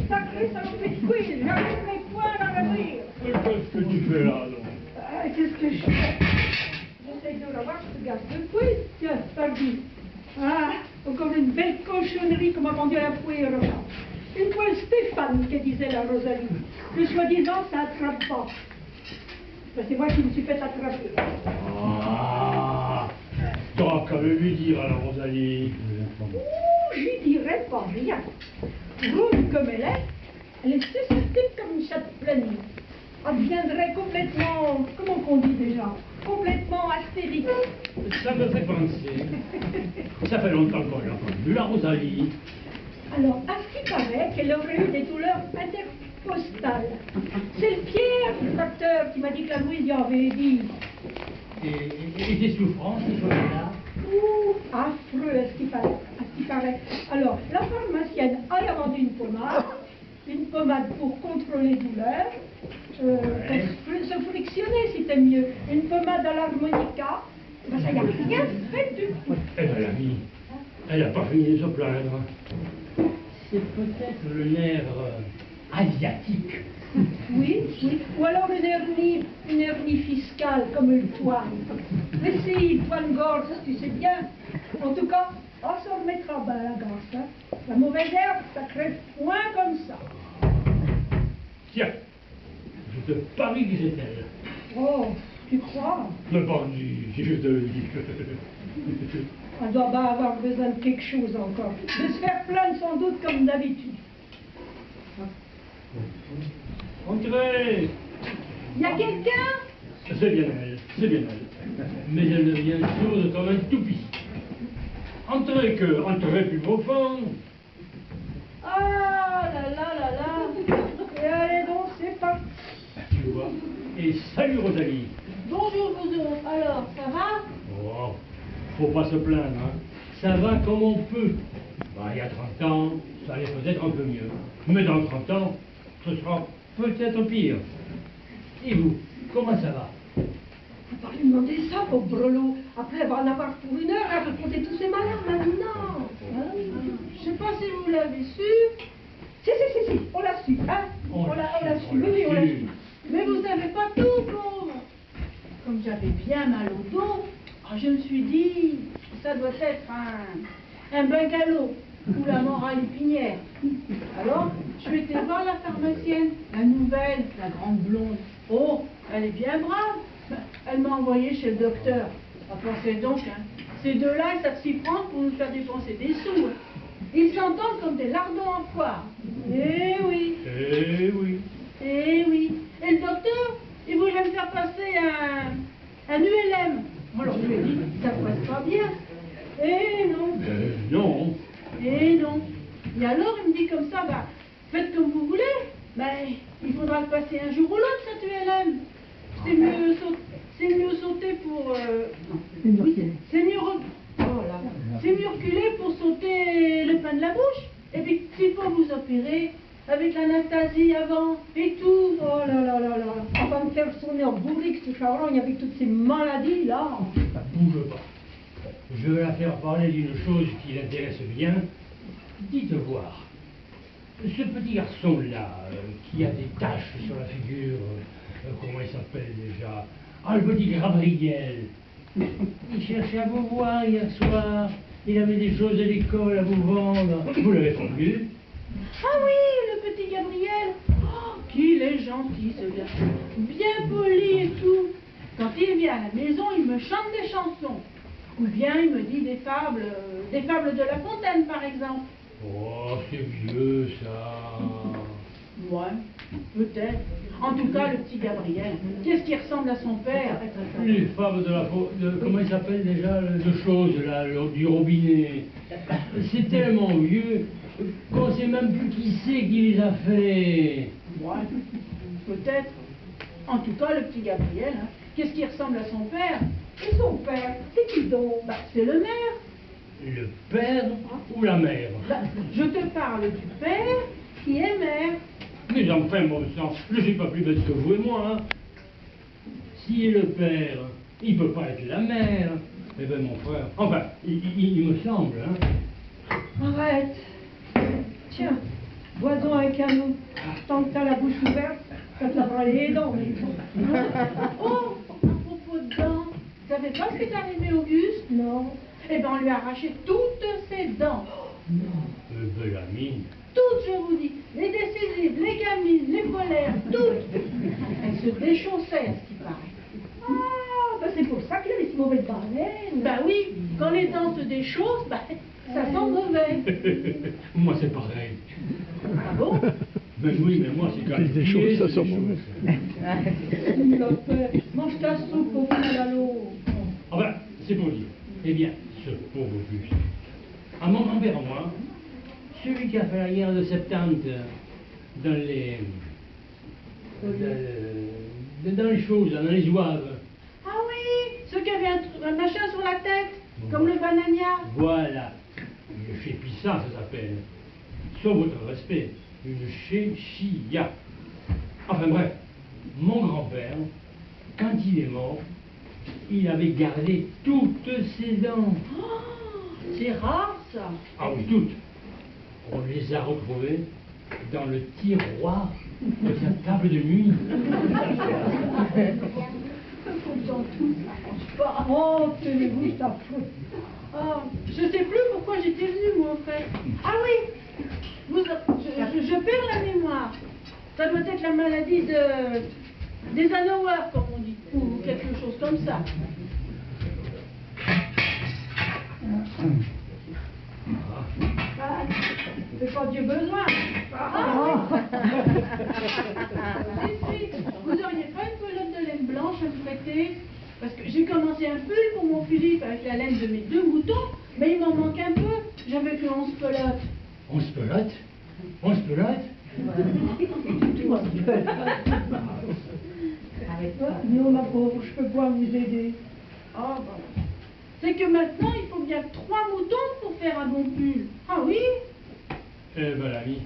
Sacré salopé de couille, j'arrive mes poings dans la rire. Qu'est-ce que tu fais là, donc? Qu'est-ce que je fais? J'essaye de l'avoir, ce gars de couille. Tiens, pas le dit. Ah, encore une belle cochonnerie qu'on m'a vendue à la pouille. Une fois Stéphane qui disait la Rosalie. Le soi-disant, ça attrape pas. Ben, c'est moi qui me suis fait attraper. Ah, tant qu'à le lui dire à la Rosalie. Ouh, j'y dirais pas rien. Rouge comme elle est susceptible comme une chatte pleine. Elle deviendrait complètement, comment qu'on dit déjà, complètement astérique. Ça me fait penser. Ça fait longtemps qu'on l'a pas vu, la Rosalie. Alors, à ce qui paraît qu'elle aurait eu des douleurs intercostales. C'est le Pierre, le docteur, qui m'a dit que la Louise y avait dit. Et des souffrances, ces choses-là? Ouh, affreux, à ce qui paraît. Alors, la pharmacienne a vendu une pommade pour contrôler les douleurs, pour se frictionner, c'était mieux. Une pommade à l'harmonica, ben, ça y a rien fait du tout. Eh ben, l'ami, elle n'a pas fini de se plaindre. C'est peut-être le nerf asiatique. Oui, oui. Ou alors une hernie fiscale comme le toit. Mais si, le toit de gorge, tu sais bien. En tout cas, on s'en remettra bas la gorge. Hein. La mauvaise herbe, ça crève point comme ça. Tiens, je te parie que c'est elle. Oh, tu crois? Ne pas dire, si je te le dis. On doit pas avoir besoin de quelque chose encore. De se faire plaindre sans doute comme d'habitude. Entrez! Il y a quelqu'un? C'est bien elle, c'est bien elle. Mais elle devient sourde comme un toupie. Entrez plus profond. Ah là là là là. Et allez donc, c'est parti. Tu vois. Et salut Rosalie. Bonjour vous autres. Alors, ça va? Oh, faut pas se plaindre, hein. Ça va comme on peut. Bah, il y a 30 ans, ça allait peut-être un peu mieux. Mais dans 30 ans, ce sera peut-être pire. Et vous, comment ça va? Faut pas lui demander ça, pauvre brelot. Après, elle va en avoir pour une heure à raconter tous ses malheurs maintenant. Je sais pas si vous l'avez su. Si, on l'a su, hein? On l'a su, oui, on l'a su. Mais vous savez pas tout, pauvre. Comme j'avais bien mal au dos, je me suis dit, ça doit être un bungalow ou la mort à l'épinière. Alors, je suis été voir la pharmacienne, la nouvelle, la grande blonde. Oh, elle est bien brave. Elle m'a envoyé chez le docteur. Pensez donc, hein, ces deux-là, ça s'y prend pour nous faire dépenser des sous. Ils s'entendent comme des lardons en foire. Eh oui. Eh oui. Eh oui. Et le docteur, il voulait me faire passer un ULM. Alors je lui ai dit, ça passe pas bien. Eh non. Non. Eh non. Et alors il me dit comme ça, bah, faites comme vous voulez. Mais il faudra le passer un jour ou l'autre, cet ULM. C'est mieux sauter pour... c'est mieux... Voilà. C'est mieux reculer pour sauter le pain de la bouche. Et puis, s'il faut vous opérer, avec l'anasthésie avant, et tout. Oh là là là là. On va me faire sonner en bourrique, ce charogne, avec toutes ces maladies, là. Bouge pas. Je vais la faire parler d'une chose qui l'intéresse bien. Dites voir. Ce petit garçon-là, qui a des taches sur la figure, comment il s'appelle déjà? Ah, le petit Gabriel. Il cherchait à vous voir hier soir. Il avait des choses à l'école à vous vendre. Vous l'avez pas vu? Ah oui, le petit Gabriel. Oh, qu'il est gentil, ce garçon. Bien poli et tout. Quand il vient à la maison, il me chante des chansons. Ou bien il me dit des fables de La Fontaine, par exemple. Oh, c'est vieux, ça. Ouais, peut-être. En tout cas, le petit Gabriel, qu'est-ce qui ressemble à son père? Les fables comment il s'appelle déjà, de choses, là, du robinet. C'est tellement vieux qu'on sait même plus qui c'est qui les a fait. Ouais, peut-être. En tout cas, le petit Gabriel, hein, qu'est-ce qui ressemble à son père? Et son père, c'est qui donc? Bah, c'est le maire. Le père ou la mère? Bah, je te parle du père qui est maire. Mais enfin, bon sang, je ne suis pas plus bête que vous et moi. Hein. Si est le père, il ne peut pas être la mère. Eh ben mon frère, enfin, il me semble, hein. Arrête. Tiens, bois-en un canot. Tant que t'as la bouche ouverte, ça te lavera les dents. Oh, à propos de dents, vous savez pas ce qui est arrivé Auguste? Non. Eh ben, on lui a arraché toutes ses dents. Belle amie. Toutes, je vous dis. Les décisives, les gamines, les polaires, toutes. Elle se déchaussait, à ce qui paraît. Ah, ben c'est pour ça qu'il avait si mauvaise baleine. Ben oui, quand les dents se déchaussent, ben, ça sent mauvais. Moi, c'est pareil. Ah bon? Ben oui, mais moi, c'est quand même. Des choses, ça sent mauvais. Il l'a fait. Mange ta soupe au fond à l'eau. Enfin, c'est pour dire. Eh bien, ce pauvre Auguste. À mon grand-père, moi, celui qui a fait la guerre de 70 dans les. Dans les choses, dans les zouaves. Ah oui, ceux qui avaient un machin sur la tête, comme le banania. Voilà. Une chépissa, ça s'appelle. Sauf votre respect. Une chéchia. Enfin bref, mon grand-père, quand il est mort, il avait gardé toutes ses dents. Oh, c'est rare ça. Ah oui, toutes. On les a retrouvées dans le tiroir de sa table de nuit. Pourtant tout, ça marche pas. Oh, tenez-vous, c'est ta faute. Oh, je sais plus pourquoi j'étais venue, moi, en fait. Ah oui, je perds la mémoire. Ça doit être la maladie des Hanauer, comme on dit, ou quelque chose comme ça. Ah, c'est pas Dieu besoin. Ah, si, vous auriez pas une pelote de laine blanche à me prêter? Parce que j'ai commencé un pull pour mon Philippe avec la laine de mes 2 moutons, mais il m'en manque un peu. J'avais que 11 pelotes. 11 pelotes 11 pelotes Non, ma pauvre, je peux pas vous aider. Ah, bon. C'est que maintenant, il faut bien 3 moutons pour faire un bon pull. Ah oui? Eh ben l'ami,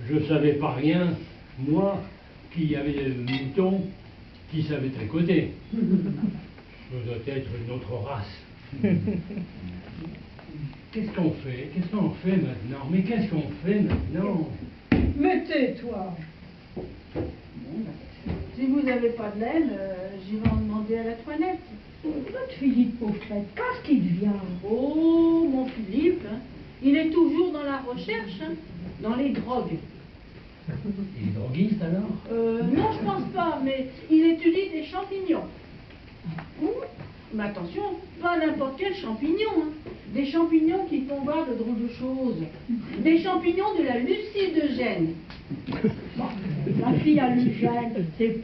je savais pas rien, moi, qui avait des moutons qui savaient tricoter. Ce doit être une autre race. Qu'est-ce qu'on fait? Qu'est-ce qu'on fait maintenant? Mais qu'est-ce qu'on fait maintenant? Mais tais-toi. Bon, ben, si vous n'avez pas de laine, j'irai en demander à la toilette. Votre Philippe, pauvre frère, qu'est-ce qu'il devient? Oh, mon Philippe, hein, il est toujours dans la recherche, hein, dans les drogues. Il est droguiste alors? Non, je pense pas, mais il étudie des champignons. Mais attention, pas n'importe quel champignon, hein. Des champignons qui font voir de drôles de choses. Des champignons de la Lucie de Gênes. Bon, la fille à Lucien, c'est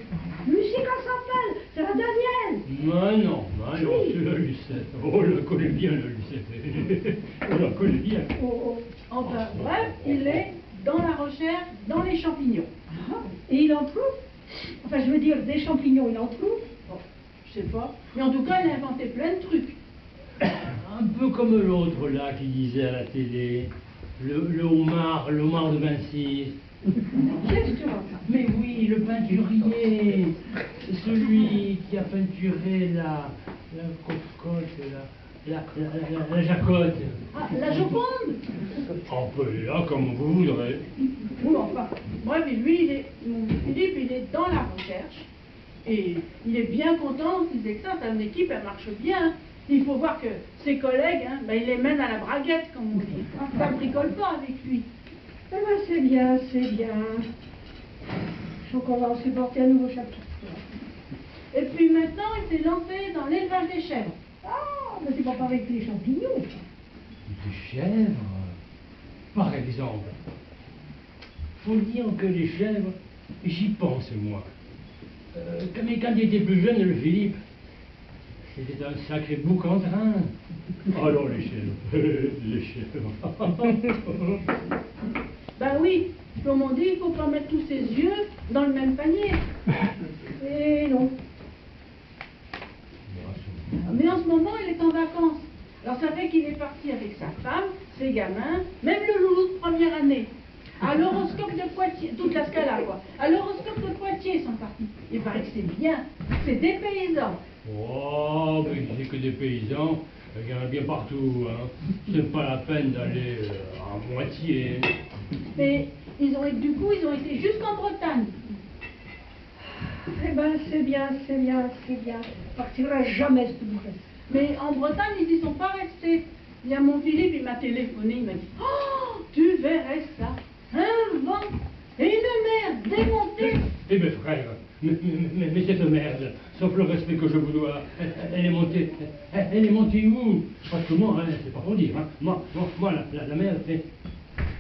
Lucie qu'elle s'appelle, c'est la Danielle. Mais non, c'est la Lucette. Oh, on la connaît bien, la Lucette. On la connaît bien. Oh, oh. Enfin, bref, il est dans la recherche, dans les champignons. Ah, et il en trouve? Enfin, je veux dire, des champignons, il en trouve? Bon, je sais pas. Mais en tout cas, il a inventé plein de trucs. Un peu comme l'autre là qui disait à la télé, le homard de 26. Qu'est-ce que tu racontes? Mais oui, le peinturier, c'est celui qui a peinturé la cocotte, la jacotte. Ah, la Joconde. On peut là comme vous voudrez. Bon, enfin, bref, et lui, mon Philippe, il est dans la recherche. Et il est bien content qu'il disait que ça, son équipe, elle marche bien. Il faut voir que ses collègues, hein, ben, il les mène à la braguette, comme on dit. Ça ne bricole pas avec lui. Eh ben, c'est bien, c'est bien. Je crois qu'on va en supporter un nouveau chapitre. Et puis maintenant, il s'est lancé dans l'élevage des chèvres. Ah, mais c'est pas pareil que les champignons. Des chèvres, par exemple. Faut dire que les chèvres, j'y pense moi. Mais quand il était plus jeune, le Philippe, c'était un sacré bouc en train. Alors les chèvres, les chèvres. Ben oui, comme on dit, il ne faut pas mettre tous ses yeux dans le même panier. Et non. Mais en ce moment, il est en vacances. Alors ça fait qu'il est parti avec sa femme, ses gamins, même le loulou de première année. À l'horoscope de Poitiers, toute la scala quoi. À l'horoscope de Poitiers, ils sont partis. Il paraît que c'est bien, c'est des paysans. Oh, mais c'est que des paysans. Il y en a bien partout, hein. C'est pas la peine d'aller à moitié. Mais du coup, ils ont été jusqu'en Bretagne. Eh ben, c'est bien, c'est bien, c'est bien. On partira jamais, ce bourresse. Mais en Bretagne, ils n'y sont pas restés. Il y a mon Philippe, il m'a téléphoné, il m'a dit « Oh, tu verrais ça, un vent et une mer démontée. » Eh bien, frère, mais cette merde, sauf le respect que je vous dois, elle est montée où? Parce que moi, hein, c'est pas pour dire, hein. Moi, la merde, c'est...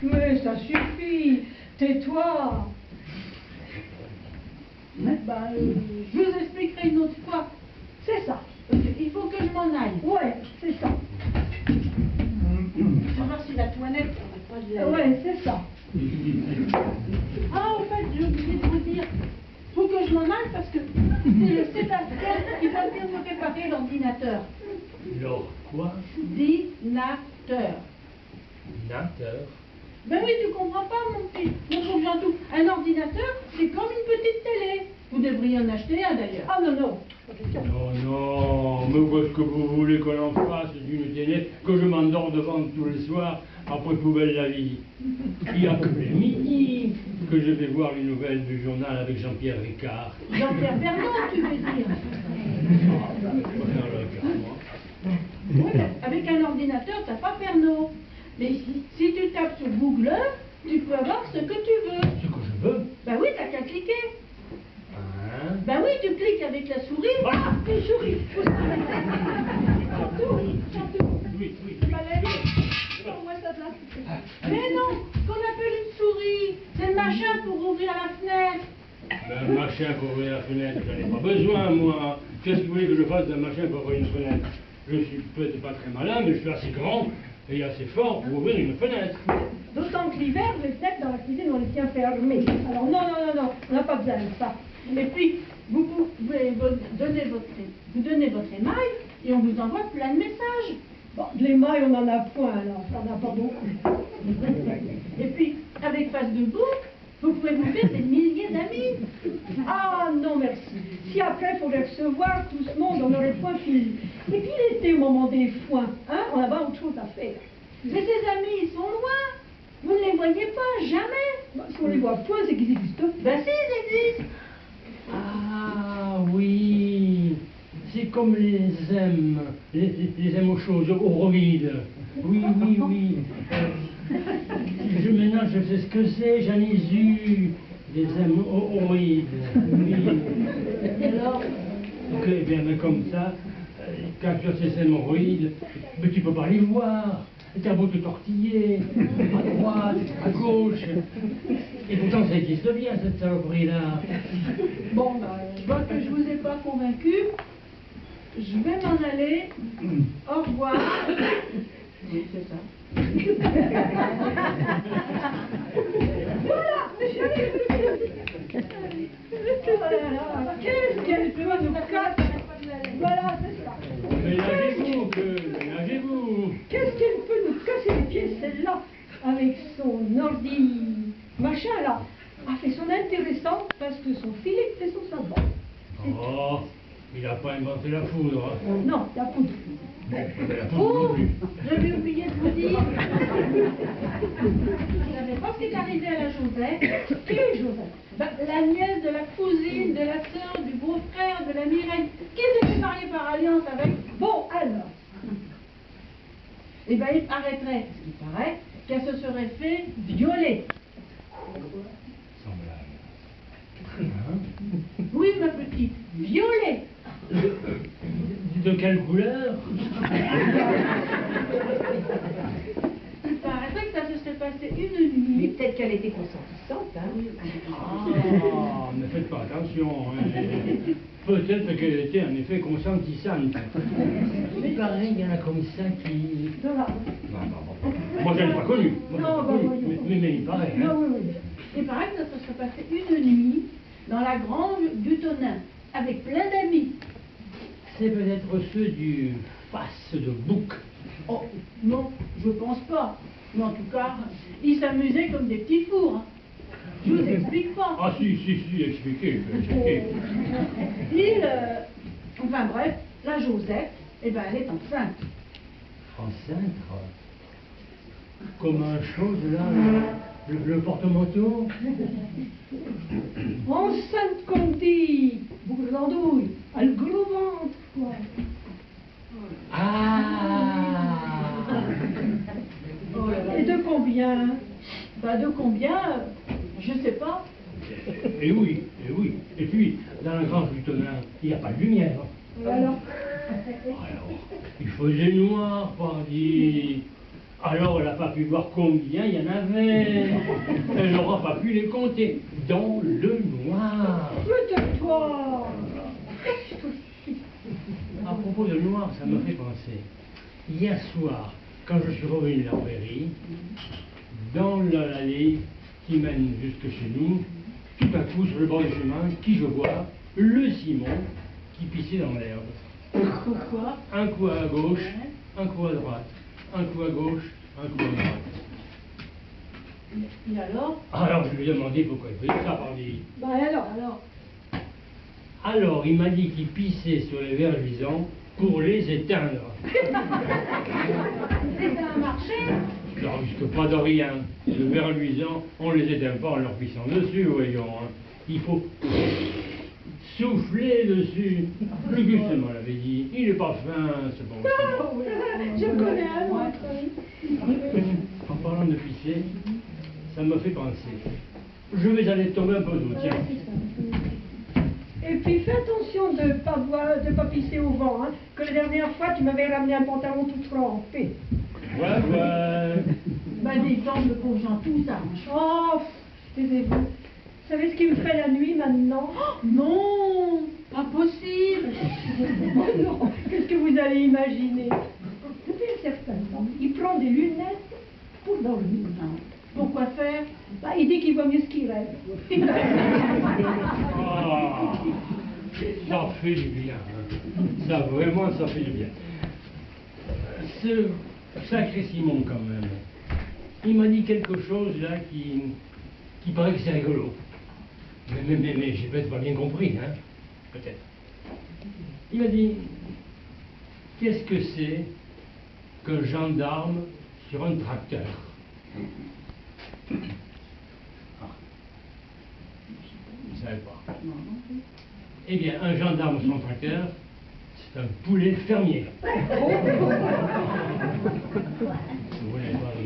Mais ça suffit, tais-toi. Je vous expliquerai une autre fois. C'est ça. Il faut que je m'en aille. Ouais, c'est ça. Je vais voir si la toilette n'aurait pas de la... Ouais, c'est ça. Ah, au fait, j'ai oublié de vous dire. Il faut que je m'en aille parce que c'est le Sébastien qui va venir me réparer l'ordinateur. L'or quoi? Ordinateur. Nateur. Ben oui, tu comprends pas, mon petit, mon pauvre Jean-Tout. Un ordinateur, c'est comme une petite télé. Vous devriez en acheter un, d'ailleurs. Ah non, non. Non, mais qu'est-ce que vous voulez qu'on en fasse d'une télé que je m'endors devant tous les soirs après poubelle la vie? Il n'y a que le midi que je vais voir les nouvelles du journal avec Jean-Pierre Ricard. Jean-Pierre Bernard, tu veux dire? Oui, avec un ordinateur, t'as pas Pernod. Mais si tu tapes sur Google, tu peux avoir ce que tu veux. Ce que je veux? Ben oui, t'as qu'à cliquer. Hein? Ben oui, tu cliques avec la souris. Ah, une souris. Chantou. Oui. Valérie, prends-moi ça de là. Mais non, ce qu'on appelle une souris, c'est le machin pour ouvrir la fenêtre. Ben, machin pour ouvrir la fenêtre, j'en ai pas besoin, moi. Qu'est-ce que vous voulez que je fasse d'un machin pour ouvrir une fenêtre? Je suis peut-être pas très malin, mais je suis assez grand et assez fort pour ouvrir une fenêtre. D'autant que l'hiver, les fenêtres dans la cuisine, on les tient fermées. Alors non, on n'a pas besoin de ça. Et puis, vous pouvez donner votre émail et on vous envoie plein de messages. Bon, de l'émail, on n'en a point, alors, on n'en a pas beaucoup. Et puis, avec Facebook, vous pouvez vous faire des milliers d'amis. Ah non, merci. Si après, il faut les recevoir, tout ce monde, on n'aurait pas fini. Et puis l'été, au moment des foins, hein, on a pas autre chose à faire. Mais ces amis, ils sont loin. Vous ne les voyez pas, jamais. Bah, si on les voit point, c'est qu'ils existent. Ben si, ils existent. Ah oui, c'est comme les M, les M aux choses, horribles. Oui. Maintenant je sais ce que c'est, j'en ai eu des M horribles. Oui. Et alors, Ok, bien, mais comme ça, quand tu as ces hémorroïdes, mais tu peux pas les voir. T'as beau te tortiller, à droite, à gauche. Et pourtant, ça existe bien, cette saloperie-là. bon, je vois que je vous ai pas convaincu. Je vais m'en aller. Au revoir. Oui, c'est ça. Voilà, qu'est-ce qu'elle peut nous casser? Voilà, c'est ça. Ménagez-vous. Qu'est-ce qu'elle peut nous casser les pieds, celle-là, avec son ordi machin là, a fait son intéressant parce que son Philippe fait son savant. Oh, il n'a pas inventé la foudre. Hein. Non, la poudre. Bon, la foudre non Oh, plus. j'avais oublié de vous dire. Vous savez pas ce qui est arrivé à la Josette? Qui est Joseph? Ben, la nièce de la cousine, de la sœur, du beau-frère, de la Mireille, qui était mariée par alliance avec. Bon, alors, Eh bien, il paraîtrait, ce qui paraît, qu'elle se serait fait violer. Sans blague. Hein? Oui, ma petite, violer. De quelle couleur? Il paraîtrait que ça se serait passé une nuit. mais peut-être qu'elle était consentissante, hein. Ah, ne faites pas attention. Hein. Peut-être qu'elle était en effet consentissante. Mais pareil, il y en a comme ça qui... Voilà. Non. Moi, je ne l'ai pas connu. Moi, je l'ai Non, pas bah, connu. voyons. Mais il paraît. Hein. Non, oui. Il paraît que ça se serait passé une nuit dans la grange du Tonnin, avec plein d'amis. C'est peut-être ceux du face de bouc. Oh, non, je pense pas. Mais en tout cas, ils s'amusaient comme des petits fours. Je vous explique pas. Ah si, expliquez. Enfin bref, la Josette, eh ben, elle est enceinte. En cintre? Comme un chose là, le porte-manteau? Enceinte comme dit, bourre d'andouille, a le gros ventre, quoi. Ah! Oh là là. Et de combien? Bah de combien? Je sais pas. Et oui, et oui. Et puis, dans la grange du tonnerre, il n'y a pas de lumière. Et alors? Alors, il faisait noir, pardi. Alors, elle n'a pas pu voir combien il y en avait. Elle n'aura pas pu les compter. Dans le noir. Mais toi! À propos de noir, ça me fait penser. Hier soir, quand je suis revenu de la prairie, dans l'allée qui mène jusque chez nous, tout à coup, sur le bord du chemin, qui je vois? Le Simon qui pissait dans l'herbe. Pourquoi? Un coup à gauche, un coup à droite, un coup à gauche, un coup à droite. Et alors? Alors, je lui ai demandé pourquoi il faisait ça, pardi. Bah alors? Alors, il m'a dit qu'il pissait sur les verres luisants pour les éteindre. C'est un marché? Je ne risque pas de rien. Les verres luisants, on les éteint pas en leur pissant dessus, voyons. Hein. Il faut souffler dessus. Le Gustement l'avait dit. Il est pas fin, ce bon Simon. Je connais un autre. En parlant de pisser, ça me fait penser. Je vais aller tomber un peu d'eau, tiens. Et puis fais attention de ne pas pisser au vent, hein, que la dernière fois tu m'avais ramené un pantalon tout trempé. Ouais. Bah détendre le pauvre Jean, tout s'arrange. Oh, taisez-vous. Vous savez ce qui me fait la nuit maintenant? Oh, non, pas possible. Oh non, qu'est-ce que vous allez imaginer? Depuis un certain temps, il prend des lunettes pour dormir. Pourquoi faire? Bah, il dit qu'il voit mieux ce qu'il rêve. Ah, ça fait du bien. Hein. Ça, vraiment, ça fait du bien. Ce sacré Simon, quand même, il m'a dit quelque chose, là, qui paraît que c'est rigolo. Mais j'ai peut-être pas bien compris, hein. Peut-être. Il m'a dit, qu'est-ce que c'est qu'un gendarme sur un tracteur? Ah. Je ne savais pas. Eh bien, un gendarme sur un tracteur, c'est un poulet fermier. Vous n'avez pas ri.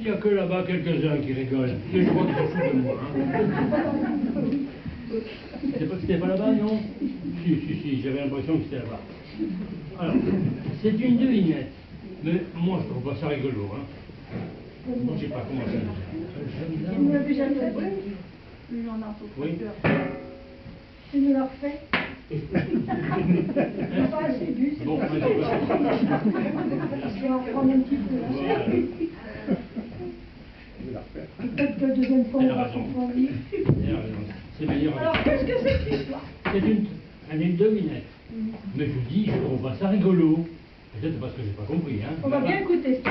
Il n'y a que là-bas quelques-uns qui rigolent. Et je crois qu'ils se foutent de moi. Hein. C'était pas là-bas, non? Si, j'avais l'impression que c'était là-bas. Alors, c'est une devinette. Mais moi, je trouve pas ça rigolo. Hein. Je ne sais pas comment ça. Il ne l'a jamais fait. Le gendarme au Oui. tracteur. Il nous l'a refait. Pas assez bu, c'est Bon, pas vas-y, Je vais en reprendre un petit peu. voilà. Peut-être que la deuxième fois, Elle on a va raison. comprendre. Elle a raison. C'est meilleur. Alors, qu'est-ce que c'est que l'histoire? C'est une devinette. Mais je dis, je trouve pas ça rigolo. Peut-être parce que j'ai pas compris, hein. On va bien écouter ça.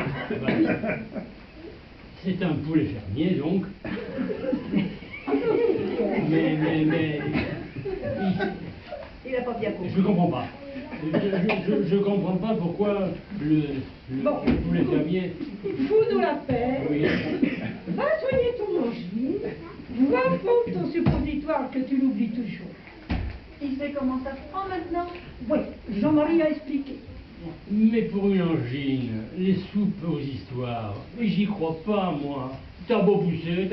C'est un poulet fermier, donc. Mais. Il n'a pas bien compris. Je comprends pas. Je comprends pas pourquoi Bon. le poulet fermier. Fous-nous la paix. Oui. Va soigner ton angine. Va fondre ton suppositoire que tu l'oublies toujours. Il sait comment ça se prend maintenant? Oui, Jean-Marie a expliqué. Mais pour une angine, les suppositoires, j'y crois pas, moi. T'as beau pousser,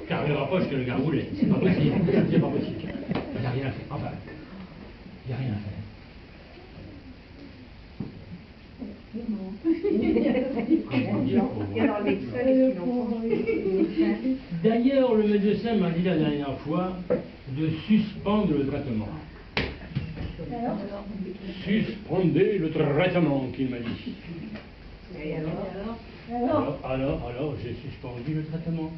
t'arriveras pas jusqu'à le gargoulet. C'est pas possible, c'est pas possible. Il n'y a rien à faire. Enfin, il n'y a rien à faire. Comment dire, Et alors le médecin, qu'est-ce qu'il en pense? D'ailleurs, le médecin m'a dit la dernière fois de suspendre le traitement. Alors, Suspendez le traitement, qu'il m'a dit. Et alors? Alors, j'ai suspendu le traitement.